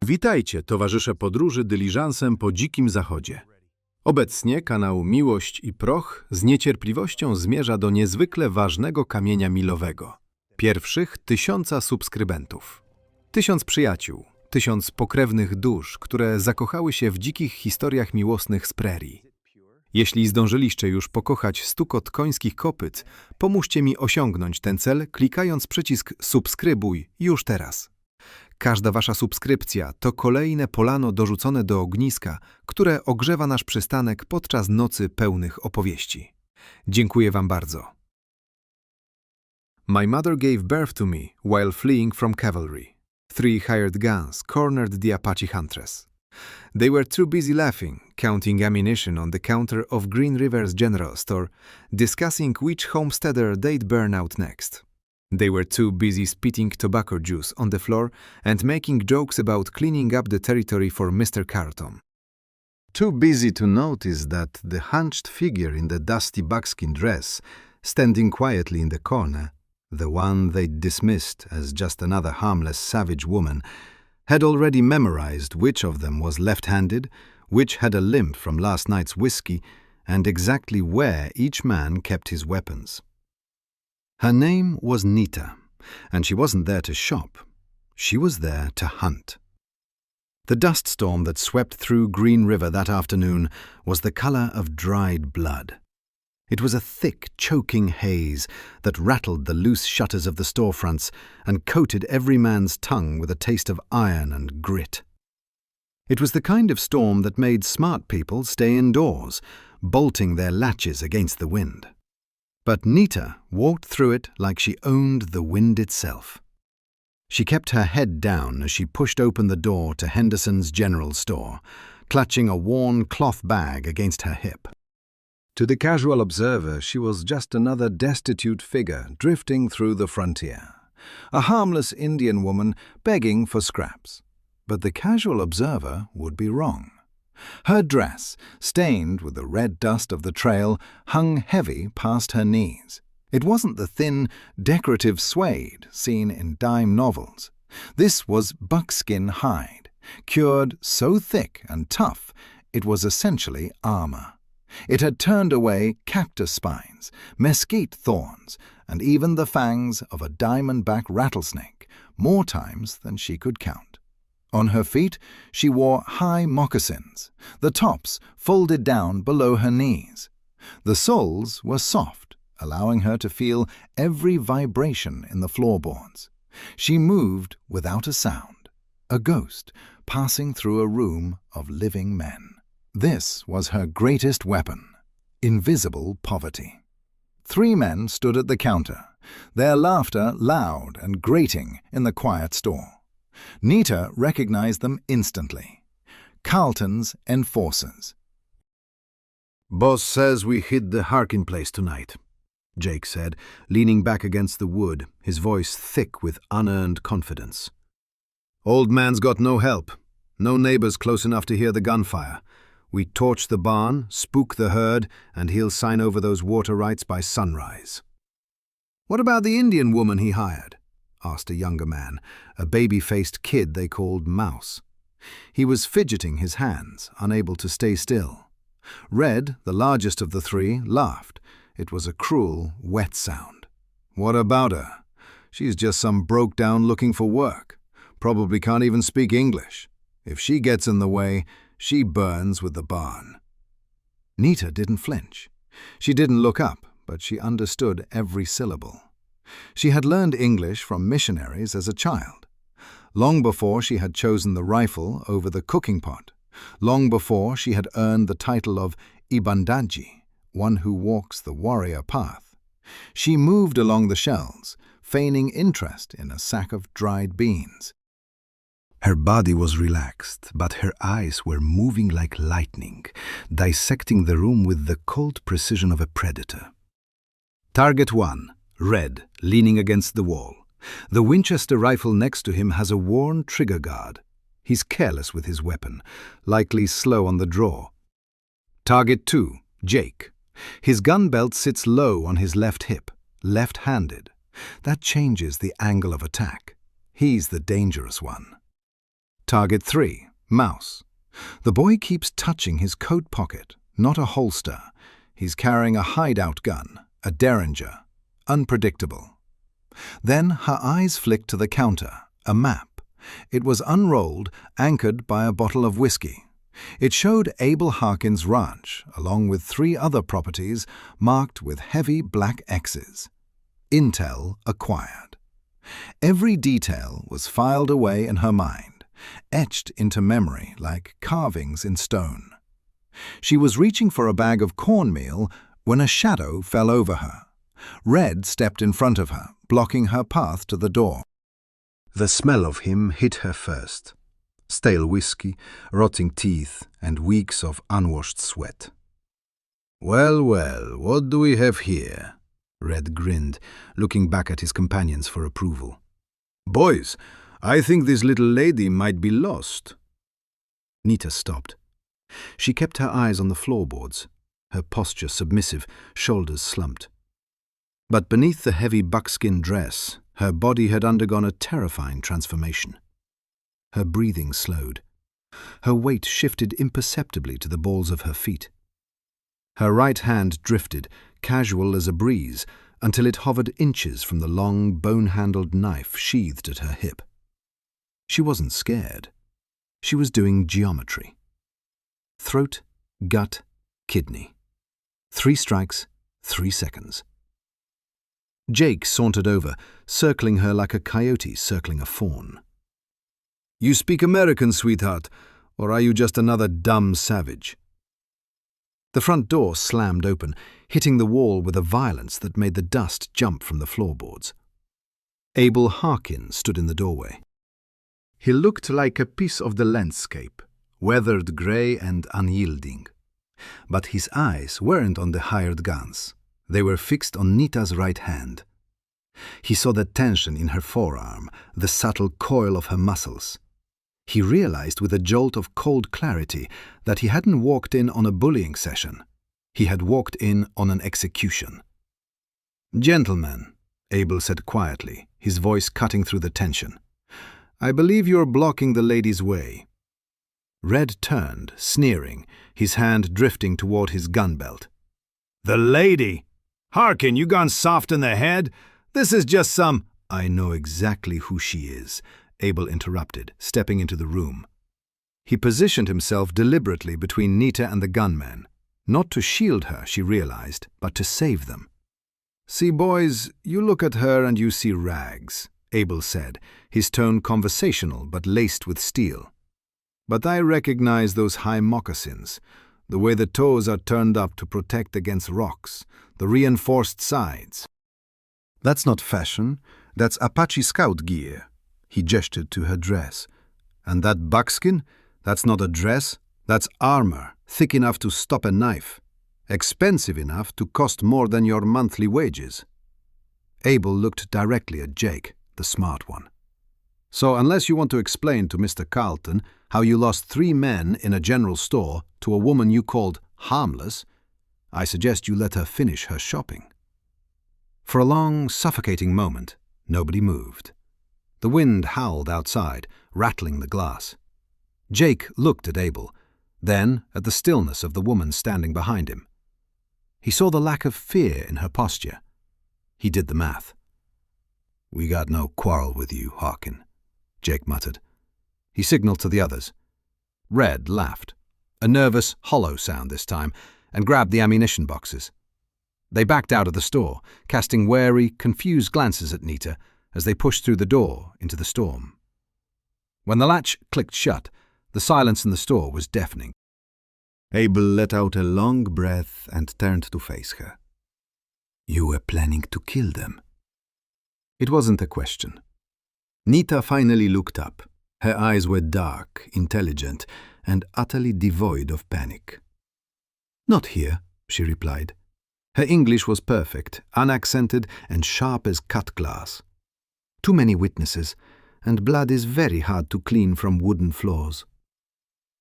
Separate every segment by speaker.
Speaker 1: Witajcie, towarzysze podróży dyliżansem po dzikim zachodzie. Obecnie kanał Miłość i Proch z niecierpliwością zmierza do niezwykle ważnego kamienia milowego. Pierwszych 1000 subskrybentów. 1000 przyjaciół, 1000 pokrewnych dusz, które zakochały się w dzikich historiach miłosnych z prerii. Jeśli zdążyliście już pokochać stukot końskich kopyt, pomóżcie mi osiągnąć ten cel, klikając przycisk subskrybuj już teraz. Każda wasza subskrypcja to kolejne polano dorzucone do ogniska, które ogrzewa nasz przystanek podczas nocy pełnych opowieści. Dziękuję wam bardzo. My mother gave birth to me while fleeing from cavalry. 3 hired guns cornered the Apache huntress. They were too busy laughing, counting ammunition on the counter of Green River's general store, discussing which homesteader they'd burn out next. They were too busy spitting tobacco juice on the floor and making jokes about cleaning up the territory for Mr. Carton.
Speaker 2: Too busy to notice that the hunched figure in the dusty buckskin dress, standing quietly in the corner, the one they'd dismissed as just another harmless savage woman, had already memorized which of them was left-handed, which had a limp from last night's whiskey, and exactly where each man kept his weapons. Her name was Nita, and she wasn't there to shop. She was there to hunt. The dust storm that swept through Green River that afternoon was the color of dried blood. It was a thick, choking haze that rattled the loose shutters of the storefronts and coated every man's tongue with a taste of iron and grit. It was the kind of storm that made smart people stay indoors, bolting their latches against the wind. But Nita walked through it like she owned the wind itself. She kept her head down as she pushed open the door to Henderson's general store, clutching a worn cloth bag against her hip. To the casual observer, she was just another destitute figure drifting through the frontier, a harmless Indian woman begging for scraps. But the casual observer would be wrong. Her dress, stained with the red dust of the trail, hung heavy past her knees. It wasn't the thin, decorative suede seen in dime novels. This was buckskin hide, cured so thick and tough it was essentially armor. It had turned away cactus spines, mesquite thorns, and even the fangs of a diamondback rattlesnake, more times than she could count. On her feet, she wore high moccasins, the tops folded down below her knees. The soles were soft, allowing her to feel every vibration in the floorboards. She moved without a sound, a ghost passing through a room of living men. This was her greatest weapon, invisible poverty. 3 men stood at the counter, their laughter loud and grating in the quiet store. Nita recognized them instantly. Carlton's enforcers.
Speaker 1: "Boss says we hit the harking place tonight," Jake said, leaning back against the wood, his voice thick with unearned confidence. "Old man's got no help, no neighbors close enough to hear the gunfire. We torch the barn, spook the herd, and he'll sign over those water rights by sunrise." "What about the Indian woman he hired?" asked a younger man, a baby-faced kid they called Mouse. He was fidgeting his hands, unable to stay still. Red, the largest of the 3, laughed. It was a cruel, wet sound. "What about her? She's just some broke-down looking for work. Probably can't even speak English. If she gets in the way, she burns with the barn." Nita didn't flinch. She didn't look up, but she understood every syllable. She had learned English from missionaries as a child. Long before she had chosen the rifle over the cooking pot, long before she had earned the title of Ibandaji, one who walks the warrior path, she moved along the shelves, feigning interest in a sack of dried beans. Her body was relaxed, but her eyes were moving like lightning, dissecting the room with the cold precision of a predator. "Target 1, Red, leaning against the wall. The Winchester rifle next to him has a worn trigger guard. He's careless with his weapon, likely slow on the draw. Target 2, Jake. His gun belt sits low on his left hip, left-handed. That changes the angle of attack. He's the dangerous one. Target 3, mouse. The boy keeps touching his coat pocket, not a holster. He's carrying a hideout gun, a derringer. Unpredictable. Then her eyes flicked to the counter, a map. It was unrolled, anchored by a bottle of whiskey. It showed Abel Harkin's ranch, along with 3 other properties marked with heavy black X's. Intel acquired. Every detail was filed away in her mind, etched into memory like carvings in stone. She was reaching for a bag of cornmeal when a shadow fell over her. Red stepped in front of her, blocking her path to the door.
Speaker 2: The smell of him hit her first. Stale whiskey, rotting teeth, and weeks of unwashed sweat.
Speaker 1: Well, well, what do we have here? Red grinned, looking back at his companions for approval. Boys, I think this little lady might be lost. Nita stopped. She kept her eyes on the floorboards, her posture submissive, shoulders slumped. But beneath the heavy buckskin dress, her body had undergone a terrifying transformation. Her breathing slowed. Her weight shifted imperceptibly to the balls of her feet. Her right hand drifted, casual as a breeze, until it hovered inches from the long, bone-handled knife sheathed at her hip. She wasn't scared. She was doing geometry. Throat, gut, kidney. 3 strikes, 3 seconds. Jake sauntered over, circling her like a coyote circling a fawn. You speak American, sweetheart, or are you just another dumb savage? The front door slammed open, hitting the wall with a violence that made the dust jump from the floorboards. Abel Harkin stood in the doorway. He looked like a piece of the landscape, weathered grey and unyielding. But his eyes weren't on the hired guns. They were fixed on Nita's right hand. He saw the tension in her forearm, the subtle coil of her muscles. He realized with a jolt of cold clarity that he hadn't walked in on a bullying session. He had walked in on an execution. Gentlemen, Abel said quietly, his voice cutting through the tension. I believe you're blocking the lady's way. Red turned, sneering, his hand drifting toward his gun belt. The lady? Harkin, you gone soft in the head? This is just some— I know exactly who she is, Abel interrupted, stepping into the room. He positioned himself deliberately between Nita and the gunman, not to shield her, she realized, but to save them. See, boys, you look at her and you see rags, Abel said, his tone conversational but laced with steel. But I recognize those high moccasins, the way the toes are turned up to protect against rocks, the reinforced sides. That's not fashion, that's Apache scout gear. He gestured to her dress. And that buckskin? That's not a dress, that's armor, thick enough to stop a knife, expensive enough to cost more than your monthly wages. Abel looked directly at Jake, the smart one. So unless you want to explain to Mr. Carlton how you lost 3 men in a general store to a woman you called harmless, I suggest you let her finish her shopping. For a long, suffocating moment, nobody moved. The wind howled outside, rattling the glass. Jake looked at Abel, then at the stillness of the woman standing behind him. He saw the lack of fear in her posture. He did the math. We got no quarrel with you, Harkin, Jake muttered. He signaled to the others. Red laughed, a nervous, hollow sound this time, and grabbed the ammunition boxes. They backed out of the store, casting wary, confused glances at Nita as they pushed through the door into the storm. When the latch clicked shut, the silence in the store was deafening. Abel let out a long breath and turned to face her. You were planning to kill them. It wasn't a question. Nita finally looked up. Her eyes were dark, intelligent, and utterly devoid of panic. Not here, she replied. Her English was perfect, unaccented, and sharp as cut glass. Too many witnesses, and blood is very hard to clean from wooden floors.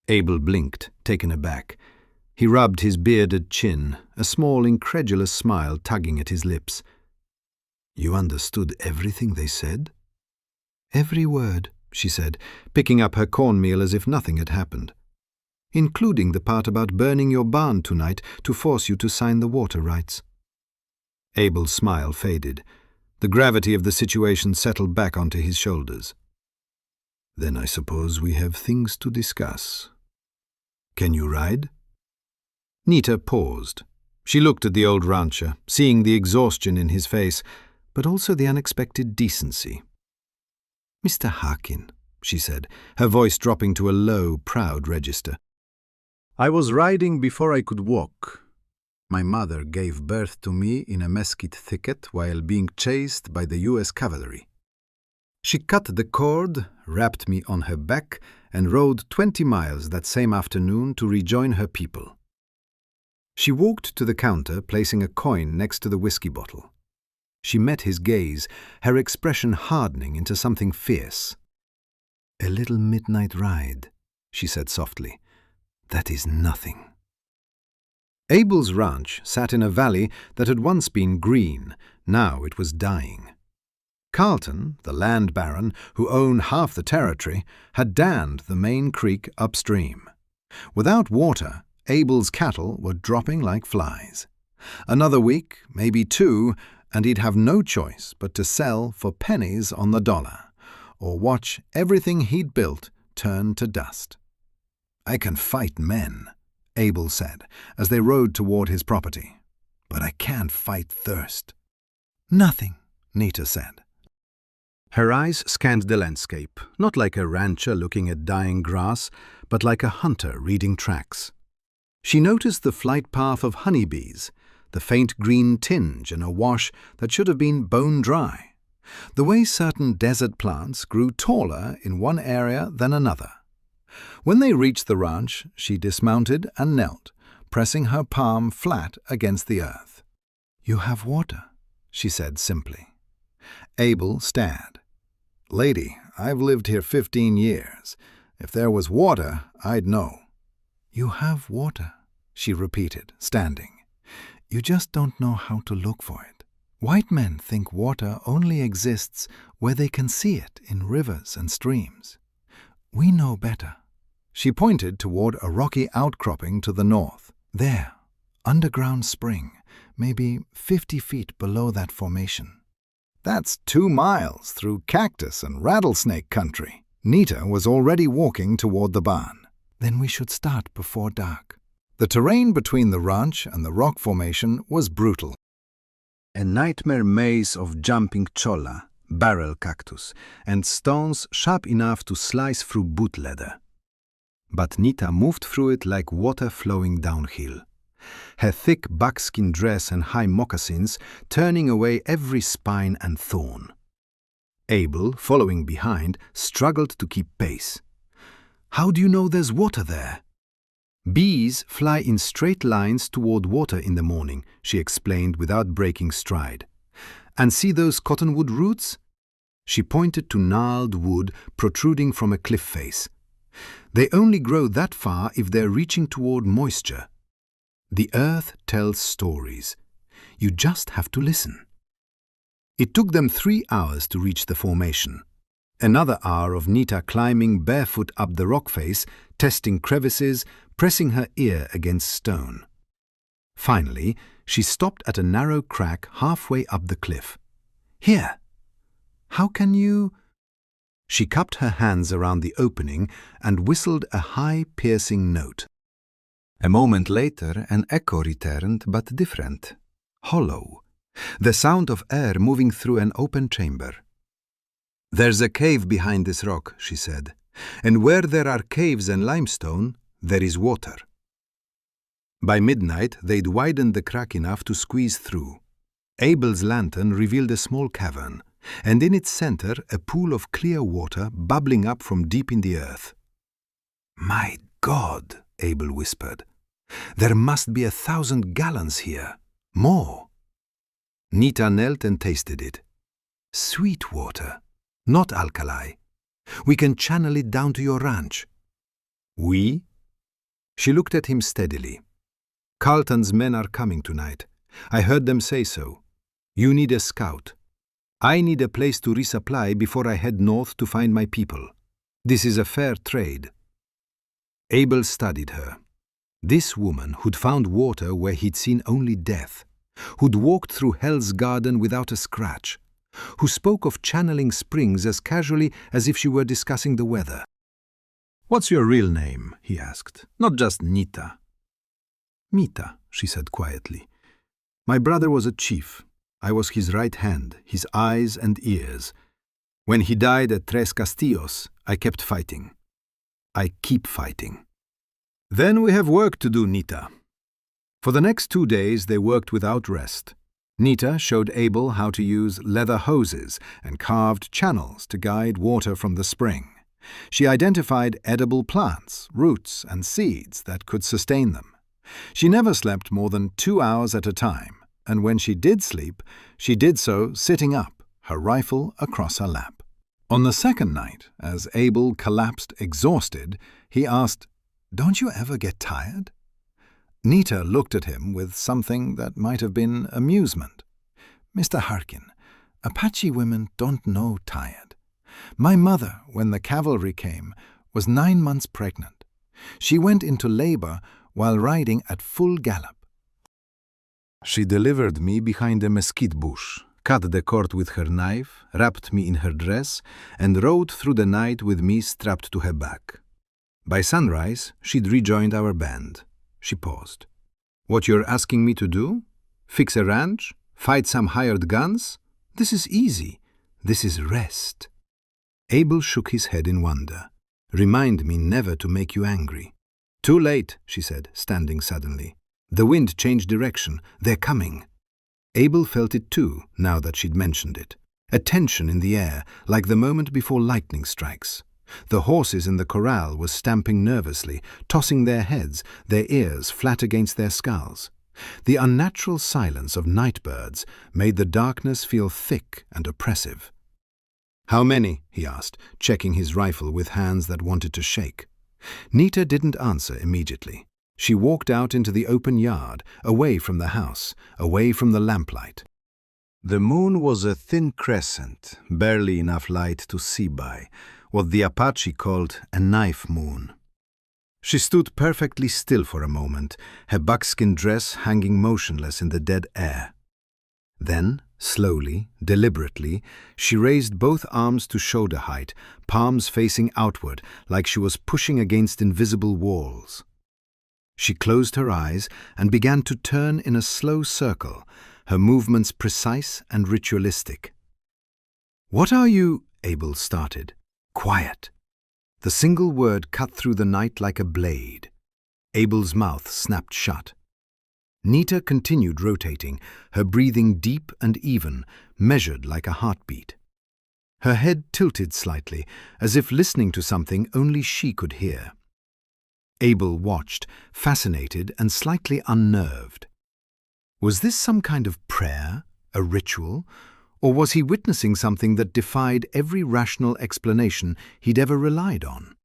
Speaker 1: Abel blinked, taken aback. He rubbed his bearded chin, a small, incredulous smile tugging at his lips. You understood everything they said? Every word, she said, picking up her cornmeal as if nothing had happened. "Including the part about burning your barn tonight to force you to sign the water rights." Abel's smile faded. The gravity of the situation settled back onto his shoulders. "Then I suppose we have things to discuss. Can you ride?" Nita paused. She looked at the old rancher, seeing the exhaustion in his face, but also the unexpected decency. "Mr. Harkin," she said, her voice dropping to a low, proud register.
Speaker 2: I was riding before I could walk. My mother gave birth to me in a mesquite thicket while being chased by the U.S. cavalry. She cut the cord, wrapped me on her back, and rode 20 miles that same afternoon to rejoin her people. She walked to the counter, placing a coin next to the whiskey bottle. She met his gaze, her expression hardening into something fierce. "A little midnight ride," she said softly. "That is nothing." Abel's ranch sat in a valley that had once been green. Now it was dying. Carlton, the land baron, who owned half the territory, had dammed the main creek upstream. Without water, Abel's cattle were dropping like flies. Another week, maybe 2, and he'd have no choice but to sell for pennies on the dollar, or watch everything he'd built turn to dust. "I can fight men," Abel said, as they rode toward his property. "But I can't fight thirst." "Nothing," Nita said. Her eyes scanned the landscape, not like a rancher looking at dying grass, but like a hunter reading tracks. She noticed the flight path of honeybees, the faint green tinge in a wash that should have been bone dry, the way certain desert plants grew taller in one area than another. When they reached the ranch, she dismounted and knelt, pressing her palm flat against the earth. "You have water," she said simply. Abel stared. "Lady, I've lived here 15 years. If there was water, I'd know." "You have water," she repeated, standing. "You just don't know how to look for it. White men think water only exists where they can see it in rivers and streams. We know better." She pointed toward a rocky outcropping to the north. "There, underground spring, maybe 50 feet below that formation." "That's 2 miles through cactus and rattlesnake country." Nita was already walking toward the barn. "Then we should start before dark." The terrain between the ranch and the rock formation was brutal. A nightmare maze of jumping cholla, barrel cactus, and stones sharp enough to slice through boot leather. But Nita moved through it like water flowing downhill. Her thick buckskin dress and high moccasins turning away every spine and thorn. Abel, following behind, struggled to keep pace. "How do you know there's water there?" "Bees fly in straight lines toward water in the morning," she explained without breaking stride. "And see those cottonwood roots?" She pointed to gnarled wood protruding from a cliff face. "They only grow that far if they're reaching toward moisture. The earth tells stories. You just have to listen." It took them 3 hours to reach the formation. Another hour of Nita climbing barefoot up the rock face, testing crevices, pressing her ear against stone. Finally, she stopped at a narrow crack halfway up the cliff. "Here! How can you—" She cupped her hands around the opening and whistled a high, piercing note. A moment later, an echo returned, but different, hollow, the sound of air moving through an open chamber. "There's a cave behind this rock," she said, "and where there are caves and limestone, there is water." By midnight, they'd widened the crack enough to squeeze through. Abel's lantern revealed a small cavern, and in its center a pool of clear water bubbling up from deep in the earth. "My God," Abel whispered. "There must be 1,000 gallons here. More." Nita knelt and tasted it. "Sweet water, not alkali. We can channel it down to your ranch." "We?" She looked at him steadily. "Carlton's men are coming tonight. I heard them say so. You need a scout. I need a place to resupply before I head north to find my people.
Speaker 1: This is a fair trade. Abel studied her. This woman who'd found water where he'd seen only death, who'd walked through Hell's Garden without a scratch, who spoke of channeling springs as casually as if she were discussing the weather. "What's your real name?" he asked. "Not just Nita." "Nita," she said quietly. "My brother was a chief. I was his right hand, his eyes and ears. When he died at Tres Castillos, I kept fighting. I keep fighting." "Then we have work to do, Nita." For the next 2 days they worked without rest. Nita showed Abel how to use leather hoses and carved channels to guide water from the spring. She identified edible plants, roots, and seeds that could sustain them. She never slept more than 2 hours at a time, and when she did sleep, she did so sitting up, her rifle across her lap. On the second night, as Abel collapsed exhausted, he asked, "Don't you ever get tired?" Nita looked at him with something that might have been amusement. "Mr. Harkin, Apache women don't know tired. My mother, when the cavalry came, was 9 months pregnant. She went into labor while riding at full gallop. She delivered me behind a mesquite bush, cut the cord with her knife, wrapped me in her dress, and rode through the night with me strapped to her back. By sunrise, she'd rejoined our band." She paused. "What you're asking me to do? Fix a ranch? Fight some hired guns? This is easy. This is rest." Abel shook his head in wonder. "Remind me never to make you angry." "Too late," she said, standing suddenly. "The wind changed direction. They're coming." Abel felt it too, now that she'd mentioned it. A tension in the air, like the moment before lightning strikes. The horses in the corral were stamping nervously, tossing their heads, their ears flat against their skulls. The unnatural silence of night birds made the darkness feel thick and oppressive. "How many?" he asked, checking his rifle with hands that wanted to shake. Nita didn't answer immediately. She walked out into the open yard, away from the house, away from the lamplight. The moon was a thin crescent, barely enough light to see by, what the Apache called a knife moon. She stood perfectly still for a moment, her buckskin dress hanging motionless in the dead air. Then, slowly, deliberately, she raised both arms to shoulder height, palms facing outward, like she was pushing against invisible walls. She closed her eyes and began to turn in a slow circle, her movements precise and ritualistic. "What are you?" Abel started. "Quiet." The single word cut through the night like a blade. Abel's mouth snapped shut. Nita continued rotating, her breathing deep and even, measured like a heartbeat. Her head tilted slightly, as if listening to something only she could hear. Abel watched, fascinated and slightly unnerved. Was this some kind of prayer, a ritual, or was he witnessing something that defied every rational explanation he'd ever relied on?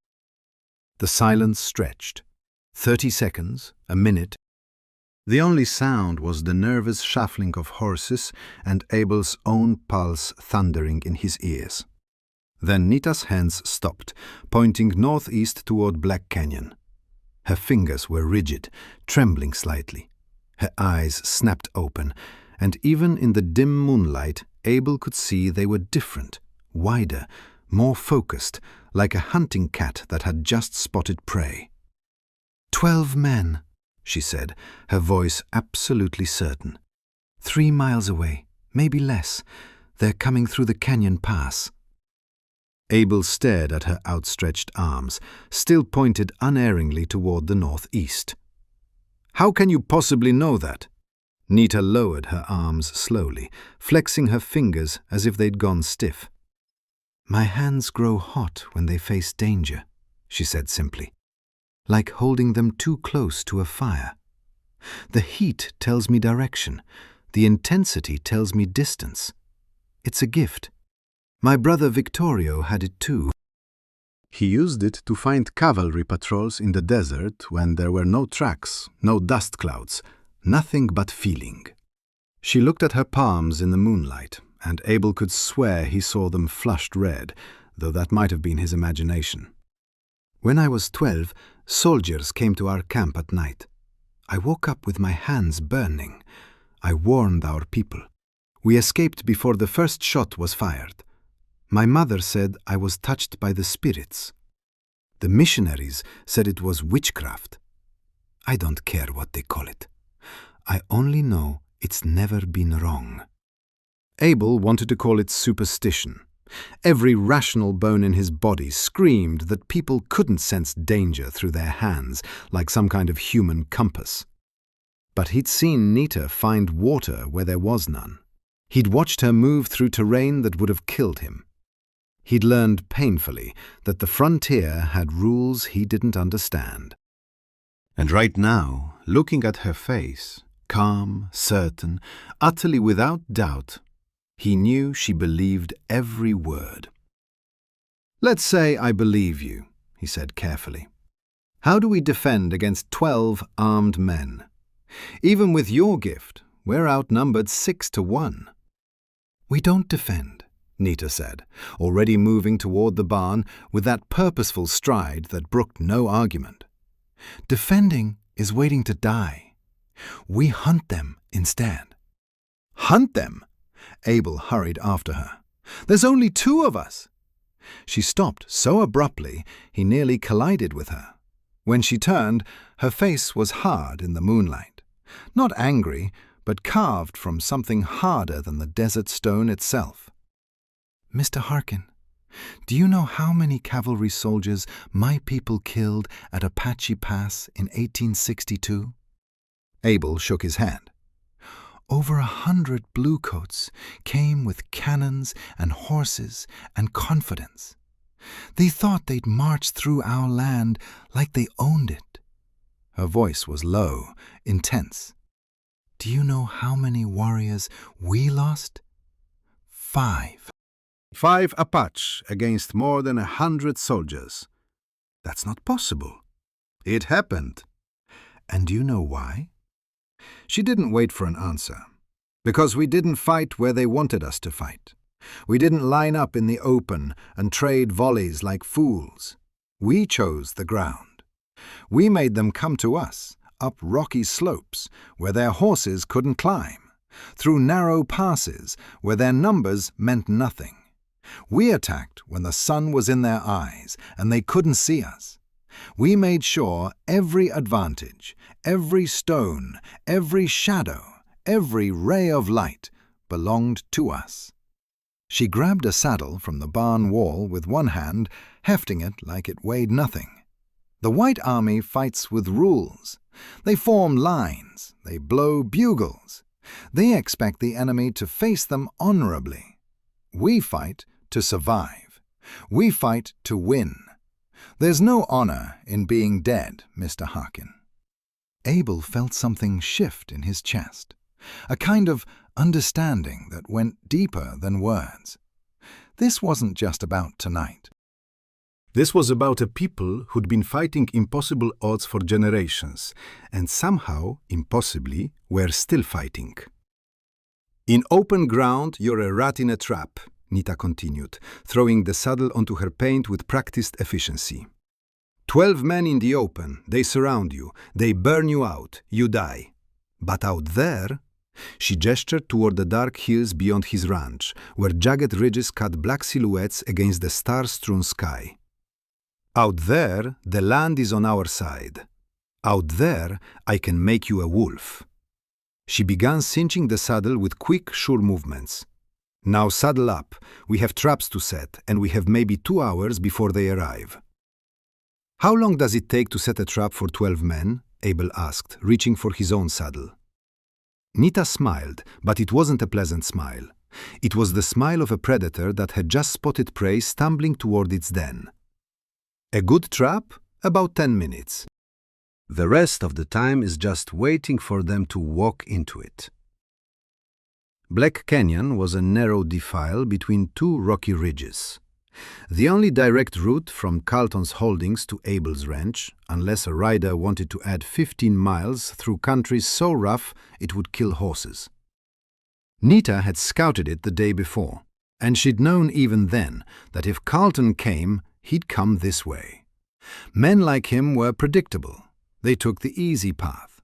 Speaker 1: The silence stretched. 30 seconds, a minute. The only sound was the nervous shuffling of horses and Abel's own pulse thundering in his ears. Then Nita's hands stopped, pointing northeast toward Black Canyon. Her fingers were rigid, trembling slightly. Her eyes snapped open, and even in the dim moonlight, Abel could see they were different, wider, more focused, like a hunting cat that had just spotted prey. 12 men, she said, her voice absolutely certain. 3 miles away, maybe less. They're coming through the canyon pass. Abel stared at her outstretched arms, still pointed unerringly toward the northeast. How can you possibly know that? Nita lowered her arms slowly, flexing her fingers as if they'd gone stiff. My hands grow hot when they face danger, she said simply, like holding them too close to a fire. The heat tells me direction, the intensity tells me distance. It's a gift. My brother Victorio had it too. He used it to find cavalry patrols in the desert when there were no tracks, no dust clouds, nothing but feeling. She looked at her palms in the moonlight, and Abel could swear he saw them flushed red, though that might have been his imagination.
Speaker 2: When I was 12, soldiers came to our camp at night. I woke up with my hands burning. I warned our people. We escaped before the first shot was fired. My mother said I was touched by the spirits. The missionaries said it was witchcraft. I don't care what they call it. I only know it's never been wrong. Abel wanted to call it superstition. Every rational bone in his body screamed that people couldn't sense danger through their hands like some kind of human compass. But he'd seen Nita find water where there was none. He'd watched her move through terrain that would have killed him. He'd learned painfully that the frontier had rules he didn't understand. And right now, looking at her face, calm, certain, utterly without doubt, he knew she believed every word. "Let's say I believe you," he said carefully. "How do we defend against 12 armed men? Even with your gift, we're outnumbered 6-1. "We don't defend," Nita said, already moving toward the barn with that purposeful stride that brooked no argument. "Defending is waiting to die. We hunt them instead." "Hunt them?" Abel hurried after her. "There's only 2 of us." She stopped so abruptly he nearly collided with her. When she turned, her face was hard in the moonlight. Not angry, but carved from something harder than the desert stone itself. "Mr. Harkin, do you know how many cavalry soldiers my people killed at Apache Pass in 1862? Abel shook his head. "Over 100 bluecoats came with cannons and horses and confidence. They thought they'd march through our land like they owned it." Her voice was low, intense. "Do you know how many warriors we lost? 5. 5 Apache against more than 100 soldiers. That's not possible." "It happened." "And do you know why?" She didn't wait for an answer. "Because we didn't fight where they wanted us to fight. We didn't line up in the open and trade volleys like fools. We chose the ground. We made them come to us, up rocky slopes where their horses couldn't climb, through narrow passes where their numbers meant nothing. We attacked when the sun was in their eyes and they couldn't see us. We made sure every advantage, every stone, every shadow, every ray of light belonged to us." She grabbed a saddle from the barn wall with one hand, hefting it like it weighed nothing. "The White Army fights with rules. They form lines. They blow bugles. They expect the enemy to face them honorably. We fight to survive. We fight to win. There's no honor in being dead, Mr. Harkin." Abel felt something shift in his chest, a kind of understanding that went deeper than words. This wasn't just about tonight. This was about a people who'd been fighting impossible odds for generations, and somehow, impossibly, were still fighting. "In open ground, you're a rat in a trap," Nita continued, throwing the saddle onto her paint with practiced efficiency. 12 men in the open, they surround you, they burn you out, you die. But out there," she gestured toward the dark hills beyond his ranch, where jagged ridges cut black silhouettes against the star-strewn sky. "Out there, the land is on our side. Out there, I can make you a wolf." She began cinching the saddle with quick, sure movements. "Now saddle up. We have traps to set, and we have maybe 2 hours before they arrive." "How long does it take to set a trap for 12 men?" Abel asked, reaching for his own saddle. Nita smiled, but it wasn't a pleasant smile. It was the smile of a predator that had just spotted prey stumbling toward its den. "A good trap? About 10 minutes. The rest of the time is just waiting for them to walk into it." Black Canyon was a narrow defile between 2 rocky ridges. The only direct route from Carlton's holdings to Abel's ranch, unless a rider wanted to add 15 miles through country so rough it would kill horses. Nita had scouted it the day before, and she'd known even then that if Carlton came, he'd come this way.
Speaker 1: Men like him were predictable. They took the easy path.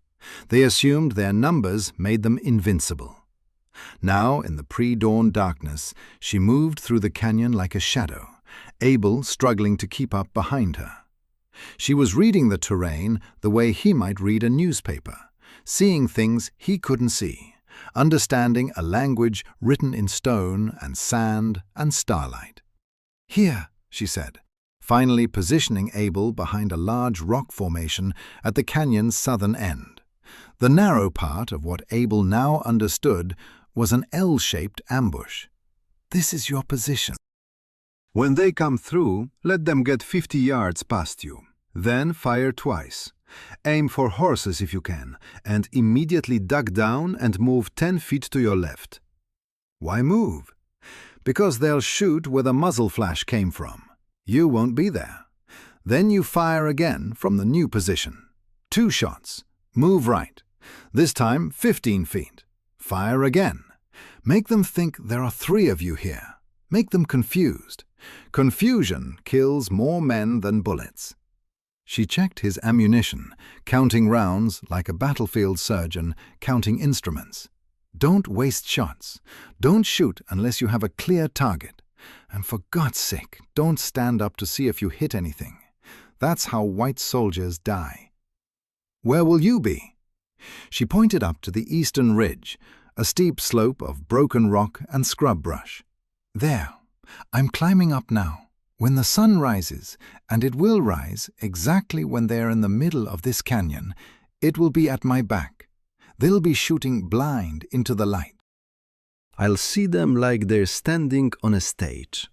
Speaker 1: They assumed their numbers made them invincible. Now, in the pre-dawn darkness, she moved through the canyon like a shadow, Abel struggling to keep up behind her. She was reading the terrain the way he might read a newspaper, seeing things he couldn't see, understanding a language written in stone and sand and starlight. "Here," she said, finally positioning Abel behind a large rock formation at the canyon's southern end. The narrow part of what Abel now understood was an L-shaped ambush. "This is your position.
Speaker 2: When they come through, let them get 50 yards past you. Then fire twice. Aim for horses if you can, and immediately duck down and move 10 feet to your left."
Speaker 1: "Why move?" "Because they'll shoot where the muzzle flash came from. You won't be there. Then you fire again from the new position. 2 shots. Move right. This time 15 feet. Fire again. Make them think there are 3 of you here. Make them confused. Confusion kills more men than bullets." She checked his ammunition, counting rounds like a battlefield surgeon counting instruments. "Don't waste shots. Don't shoot unless you have a clear target. And for God's sake, don't stand up to see if you hit anything. That's how white soldiers die." "Where will you be?" She pointed up to the eastern ridge, a steep slope of broken rock and scrub brush. "There. I'm climbing up now. When the sun rises, and it will rise exactly when they're in the middle of this canyon, it will be at my back. They'll be shooting blind into the light.
Speaker 2: I'll see them like they're standing on a stage.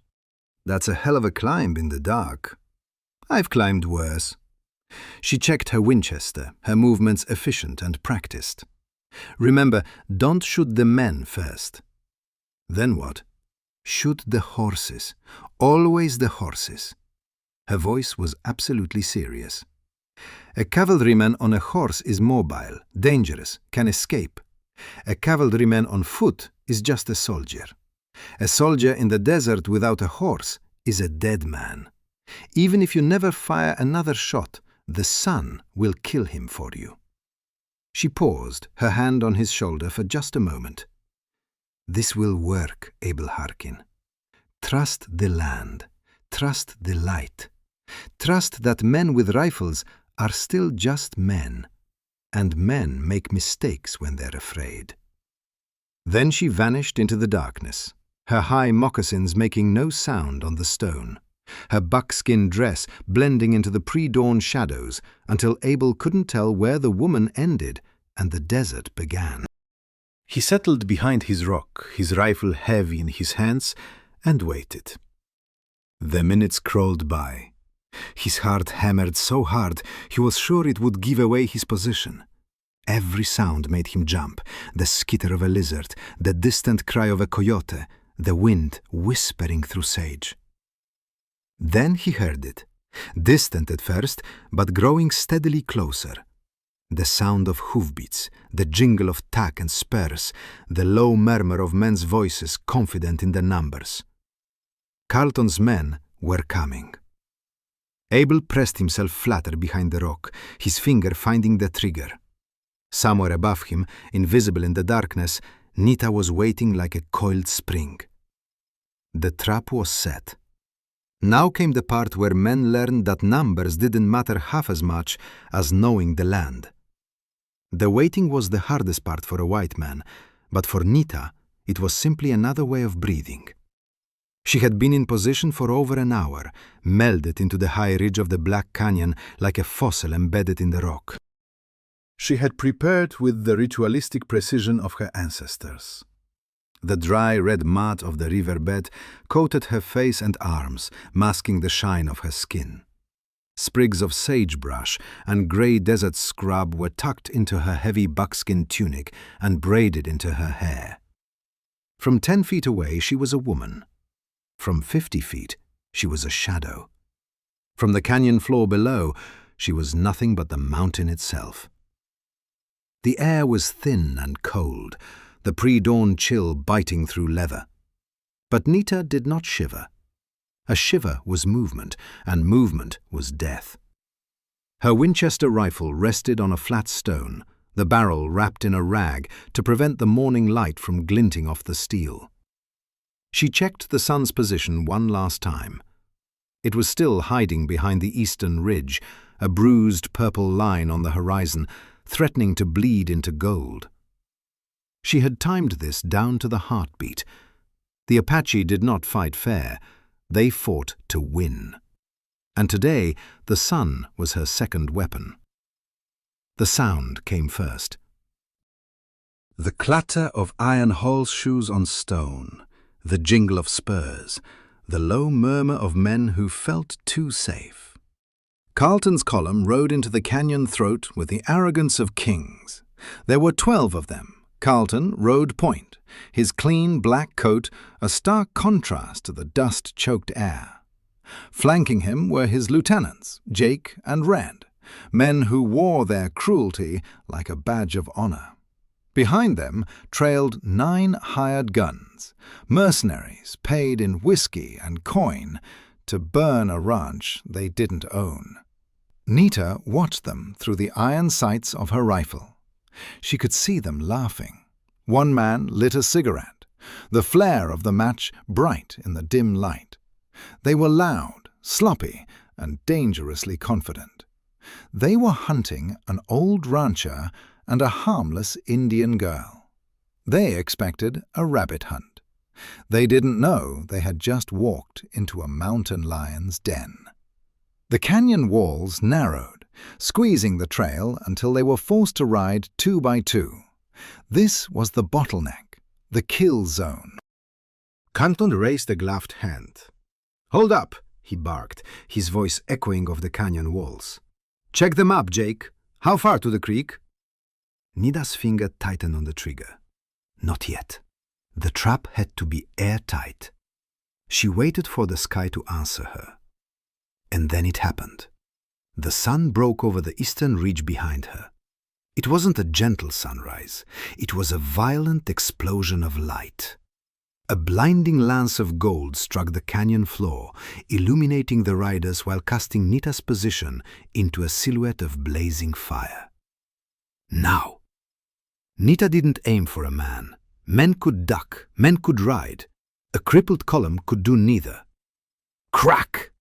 Speaker 2: That's a hell of a climb in the dark. I've climbed worse." She checked her Winchester, her movements efficient and practiced. "Remember, don't shoot the men first." "Then what?" "Shoot the horses. Always the horses." Her voice was absolutely serious. "A cavalryman on a horse is mobile, dangerous, can escape. A cavalryman on foot is just a soldier. A soldier in the desert without a horse is a dead man. Even if you never fire another shot, the sun will kill him for you." She paused, her hand on his shoulder for just a moment. "This will work, Abel Harkin. Trust the land. Trust the light. Trust that men with rifles are still just men. And men make mistakes when they're afraid." Then she vanished into the darkness, her high moccasins making no sound on the stone, her buckskin dress blending into the pre-dawn shadows until Abel couldn't tell where the woman ended and the desert began. He settled behind his rock, his rifle heavy in his hands, and waited. The minutes crawled by. His heart hammered so hard he was sure it would give away his position. Every sound made him jump, the skitter of a lizard, the distant cry of a coyote, the wind whispering through sage. Then he heard it, distant at first, but growing steadily closer. The sound of hoofbeats, the jingle of tack and spurs, the low murmur of men's voices confident in their numbers. Carlton's men were coming. Abel pressed himself flatter behind the rock, his finger finding the trigger. Somewhere above him, invisible in the darkness, Nita was waiting like a coiled spring. The trap was set. Now came the part where men learned that numbers didn't matter half as much as knowing the land. The waiting was the hardest part for a white man, but for Nita, it was simply another way of breathing. She had been in position for over an hour, melded into the high ridge of the Black Canyon like a fossil embedded in the rock. She had prepared with the ritualistic precision of her ancestors. The dry red mud of the riverbed coated her face and arms, masking the shine of her skin. Sprigs of sagebrush and grey desert scrub were tucked into her heavy buckskin tunic and braided into her hair. From 10 feet away she was a woman. From 50 feet she was a shadow. From the canyon floor below she was nothing but the mountain itself. The air was thin and cold, the pre-dawn chill biting through leather. But Nita did not shiver.
Speaker 1: A shiver was movement, and movement was death. Her Winchester rifle rested on a flat stone, the barrel wrapped in a rag to prevent the morning light from glinting off the steel. She checked the sun's position one last time. It was still hiding behind the eastern ridge, a bruised purple line on the horizon, threatening to bleed into gold. She had timed this down to the heartbeat. The Apache did not fight fair. They fought to win. And today, the sun was her second weapon. The sound came first.
Speaker 2: The clatter of iron horseshoes on stone, the jingle of spurs, the low murmur of men who felt too safe. Carlton's column rode into the canyon throat with the arrogance of kings. There were 12 of them. Carlton rode point, his clean black coat a stark contrast to the dust-choked air. Flanking him were his lieutenants, Jake and Red, men who wore their cruelty like a badge of honor. Behind them trailed 9 hired guns, mercenaries paid in whiskey and coin to burn a ranch they didn't own. Nita watched them through the iron sights of her rifle. She could see them laughing. One man lit a cigarette, the flare of the match bright in the dim light. They were loud, sloppy, and dangerously confident. They were hunting an old rancher and a harmless Indian girl. They expected a rabbit hunt. They didn't know they had just walked into a mountain lion's den. The canyon walls narrowed, squeezing the trail until they were forced to ride 2 by 2. This was the bottleneck, the kill zone.
Speaker 1: Carlton raised a gloved hand. "Hold up," he barked, his voice echoing off the canyon walls. "Check them up, Jake. How far to the creek?" Nita's finger tightened on the trigger. Not yet. The trap had to be airtight. She waited for the sky to answer her. And then it happened. The sun broke over the eastern ridge behind her. It wasn't a gentle sunrise. It was a violent explosion of light. A blinding lance of gold struck the canyon floor, illuminating the riders while casting Nita's position into a silhouette of blazing fire. Now! Nita didn't aim for a man. Men could duck, men could ride. A crippled column could do neither. Crack!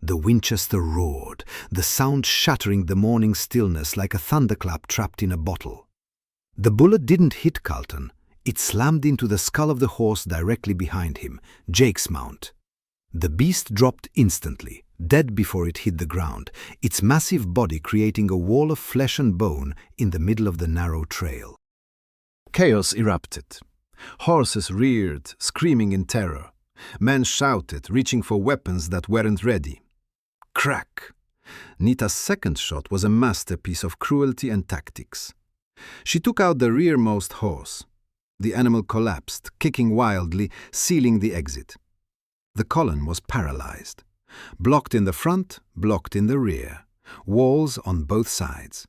Speaker 1: The Winchester roared, the sound shattering the morning stillness like a thunderclap trapped in a bottle. The bullet didn't hit Carlton. It slammed into the skull of the horse directly behind him, Jake's mount. The beast dropped instantly, dead before it hit the ground, its massive body creating a wall of flesh and bone in the middle of the narrow trail. Chaos erupted. Horses reared, screaming in terror. Men shouted, reaching for weapons that weren't ready. Crack! Nita's second shot was a masterpiece of cruelty and tactics. She took out the rearmost horse. The animal collapsed, kicking wildly, sealing the exit. The column was paralyzed. Blocked in the front, blocked in the rear. Walls on both sides.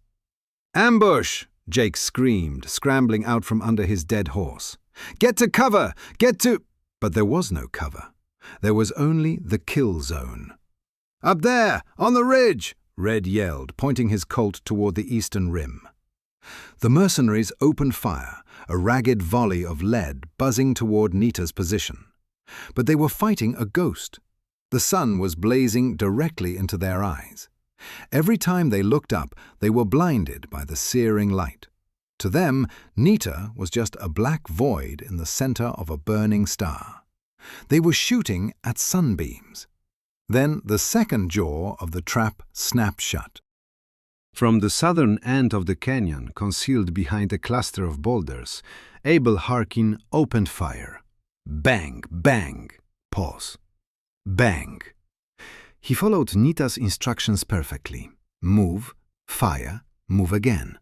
Speaker 1: "Ambush!" Jake screamed, scrambling out from under his dead horse. "Get to cover! Get to—" But there was no cover. There was only the kill zone. "Up there! On the ridge!" Red yelled, pointing his Colt toward the eastern rim. The mercenaries opened fire, a ragged volley of lead buzzing toward Nita's position. But they were fighting a ghost. The sun was blazing directly into their eyes. Every time they looked up, they were blinded by the searing light. To them, Nita was just a black void in the center of a burning star. They were shooting at sunbeams. Then the second jaw of the trap snapped shut. From the southern end of the canyon, concealed behind a cluster of boulders, Abel Harkin opened fire. Bang, bang, pause. Bang. He followed Nita's instructions perfectly. Move, fire, move again.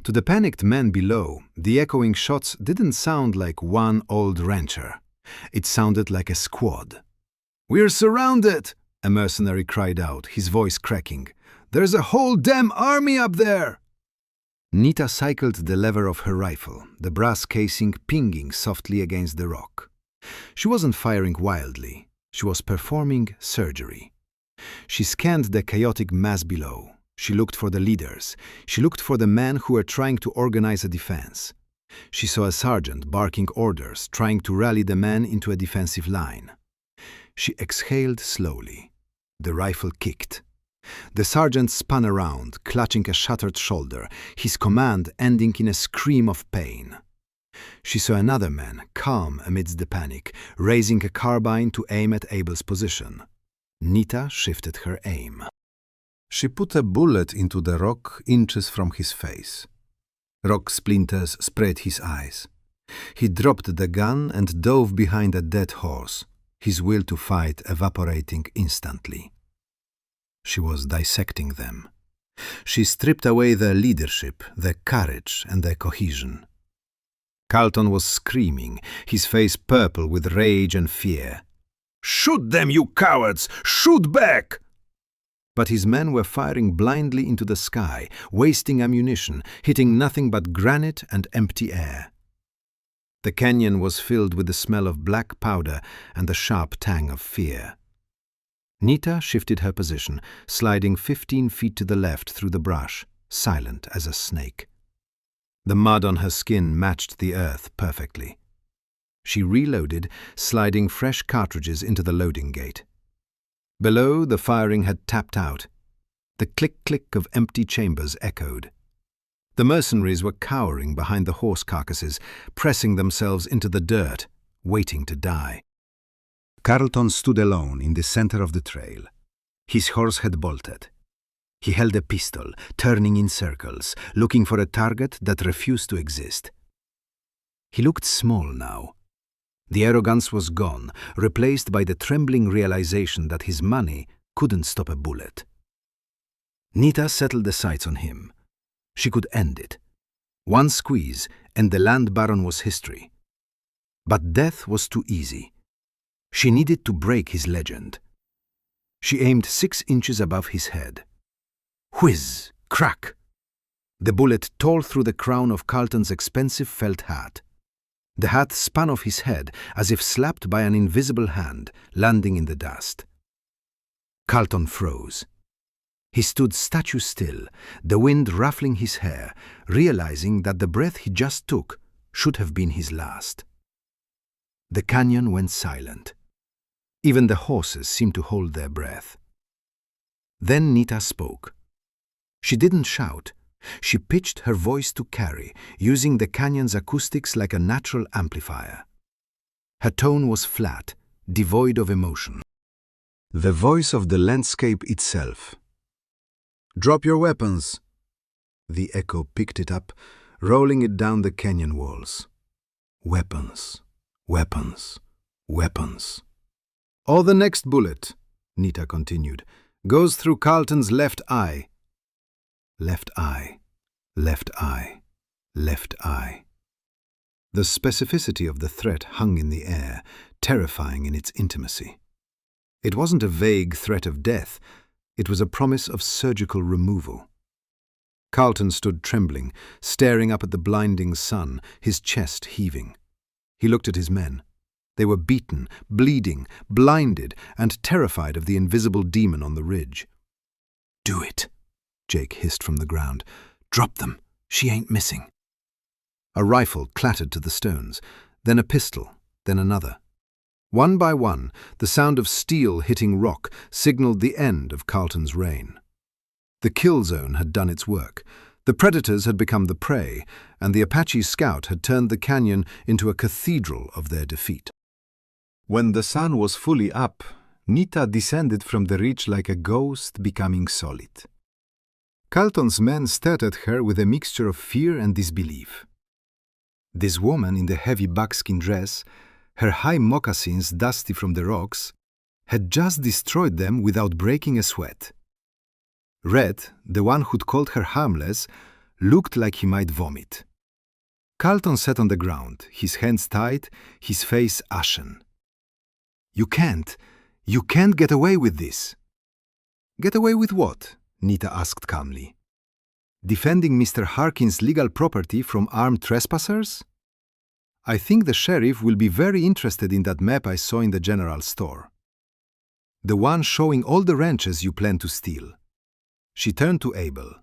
Speaker 1: To the panicked men below, the echoing shots didn't sound like one old rancher. It sounded like a squad. "We're surrounded!" a mercenary cried out, his voice cracking. "There's a whole damn army up there!" Nita cycled the lever of her rifle, the brass casing pinging softly against the rock. She wasn't firing wildly. She was performing surgery. She scanned the chaotic mass below. She looked for the leaders. She looked for the men who were trying to organize a defense. She saw a sergeant barking orders, trying to rally the men into a defensive line. She exhaled slowly. The rifle kicked. The sergeant spun around, clutching a shattered shoulder, his command ending in a scream of pain. She saw another man, calm amidst the panic, raising a carbine to aim at Abel's position. Nita shifted her aim.
Speaker 2: She put a bullet into the rock inches from his face. Rock splinters sprayed his eyes. He dropped the gun and dove behind a dead horse, his will to fight evaporating instantly. She was dissecting them. She stripped away their leadership, their courage, and their cohesion. Carlton was screaming, his face purple with rage and fear. "Shoot them, you cowards! Shoot back!" But his men were firing blindly into the sky, wasting ammunition, hitting nothing but granite and empty air. The canyon was filled with the smell of black powder and the sharp tang of fear. Nita shifted her position, sliding 15 feet to the left through the brush, silent as a snake. The mud on her skin matched the earth perfectly. She reloaded, sliding fresh cartridges into the loading gate. Below, the firing had tapped out. The click-click of empty chambers echoed. The mercenaries were cowering behind the horse carcasses, pressing themselves into the dirt, waiting to die. Carlton stood alone in the center of the trail. His horse had bolted. He held a pistol, turning in circles, looking for a target that refused to exist. He looked small now. The arrogance was gone, replaced by the trembling realization that his money couldn't stop a bullet. Nita settled the sights on him. She could end it. One squeeze, and the land baron was history. But death was too easy. She needed to break his legend. She aimed 6 inches above his head. Whiz! Crack! The bullet tore through the crown of Carlton's expensive felt hat. The hat spun off his head as if slapped by an invisible hand, landing in the dust. Carlton froze. He stood statue still, the wind ruffling his hair, realizing that the breath he just took should have been his last. The canyon went silent. Even the horses seemed to hold their breath. Then Nita spoke. She didn't shout. She pitched her voice to carry, using the canyon's acoustics like a natural amplifier. Her tone was flat, devoid of emotion. The voice of the landscape itself. "Drop your weapons." The echo picked it up, rolling it down the canyon walls. Weapons, weapons, weapons. "Or the next bullet," Nita continued, "goes through Carlton's left eye." Left eye, left eye, left eye. The specificity of the threat hung in the air, terrifying in its intimacy. It wasn't a vague threat of death. It was a promise of surgical removal. Carlton stood trembling, staring up at the blinding sun, his chest heaving. He looked at his men. They were beaten, bleeding, blinded, and terrified of the invisible demon on the ridge. "Do it," Jake hissed from the ground. "Drop them. She ain't missing." A rifle clattered to the stones, then a pistol, then another. One by one, the sound of steel hitting rock signaled the end of Carlton's reign. The kill zone had done its work. The predators had become the prey, and the Apache scout had turned the canyon into a cathedral of their defeat. When the sun was fully up, Nita descended from the ridge like a ghost becoming solid. Carlton's men stared at her with a mixture of fear and disbelief. This woman in the heavy buckskin dress, her high moccasins dusty from the rocks, had just destroyed them without breaking a sweat. Red, the one who'd called her harmless, looked like he might vomit. Carlton sat on the ground, his hands tied, his face ashen. You can't get away with this." "Get away with what?" Nita asked calmly. "Defending Mr. Harkin's legal property from armed trespassers? I think the sheriff will be very interested in that map I saw in the general store."
Speaker 1: The one showing all the ranches you plan to steal. She turned to Abel.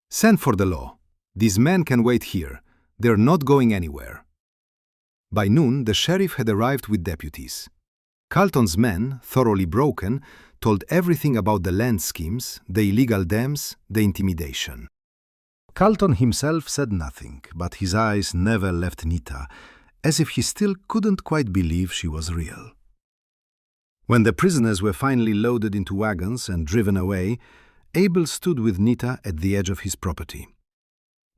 Speaker 1: Send for the law. These men can wait here. They're not going anywhere. By noon, the sheriff had arrived with deputies. Carlton's men, thoroughly broken, told everything about the land schemes, the illegal dams, the intimidation.
Speaker 2: Carlton himself said nothing, but his eyes never left Nita, as if he still couldn't quite believe she was real. When the prisoners were finally loaded into wagons and driven away, Abel stood with Nita at the edge of his property.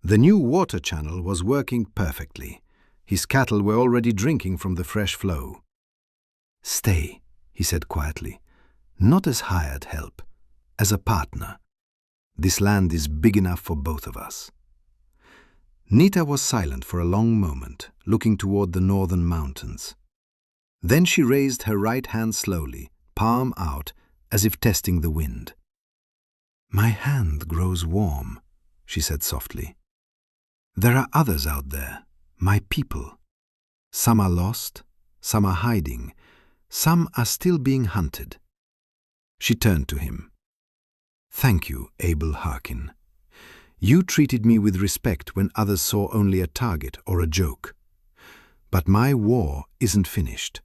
Speaker 2: The new water channel was working perfectly. His cattle were already drinking from the fresh flow. "Stay," he said quietly, "not as hired help, as a partner. This land is big enough for both of us." Nita was silent for a long moment, looking toward the northern mountains. Then she raised her right hand slowly, palm out, as if testing the wind. "My hand grows warm," she said softly. "There are others out there, my people. Some are lost, some are hiding, some are still being hunted." She turned to him. "Thank you, Abel Harkin. You treated me with respect when others saw only a target or a joke. But my war isn't finished.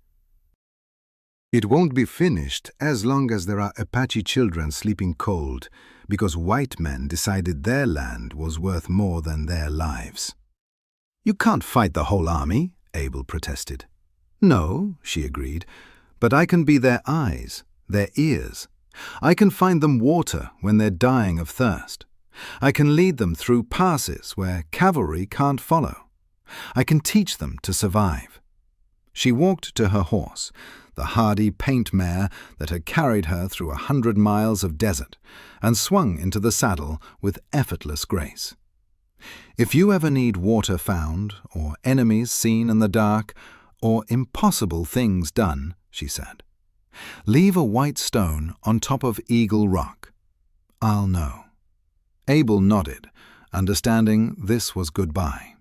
Speaker 2: It won't be finished as long as there are Apache children sleeping cold because white men decided their land was worth more than their lives." "You can't fight the whole army," Abel protested. "No," she agreed, "but I can be their eyes, their ears. I can find them water when they're dying of thirst. I can lead them through passes where cavalry can't follow. I can teach them to survive." She walked to her horse, the hardy paint mare that had carried her through 100 miles of desert, and swung into the saddle with effortless grace. "If you ever need water found, or enemies seen in the dark, or impossible things done," she said, "leave a white stone on top of Eagle Rock. I'll know." Abel nodded, understanding this was goodbye.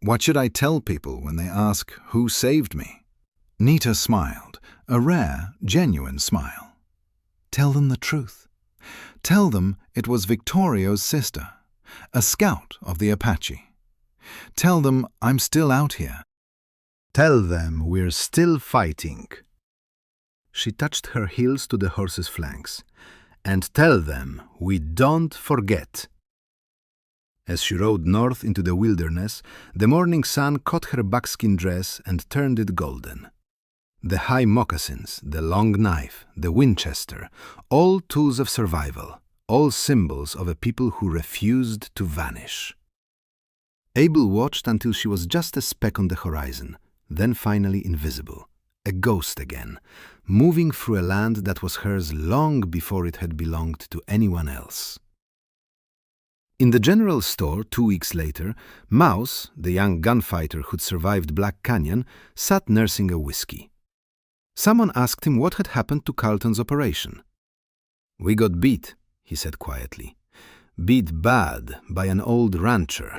Speaker 2: "What should I tell people when they ask who saved me?" Nita smiled, a rare, genuine smile. "Tell them the truth. Tell them it was Victorio's sister, a scout of the Apache. Tell them I'm still out here. Tell them we're still fighting." She touched her heels to the horse's flanks. "And tell them we don't forget." As she rode north into the wilderness, the morning sun caught her buckskin dress and turned it golden. The high moccasins, the long knife, the Winchester, all tools of survival, all symbols of a people who refused to vanish. Abel watched until she was just a speck on the horizon, then finally invisible, a ghost again, moving through a land that was hers long before it had belonged to anyone else. In the general store 2 weeks later, Mouse, the young gunfighter who'd survived Black Canyon, sat nursing a whiskey. Someone asked him what had happened to Carlton's operation. "We got beat," he said quietly. "Beat bad by an old rancher."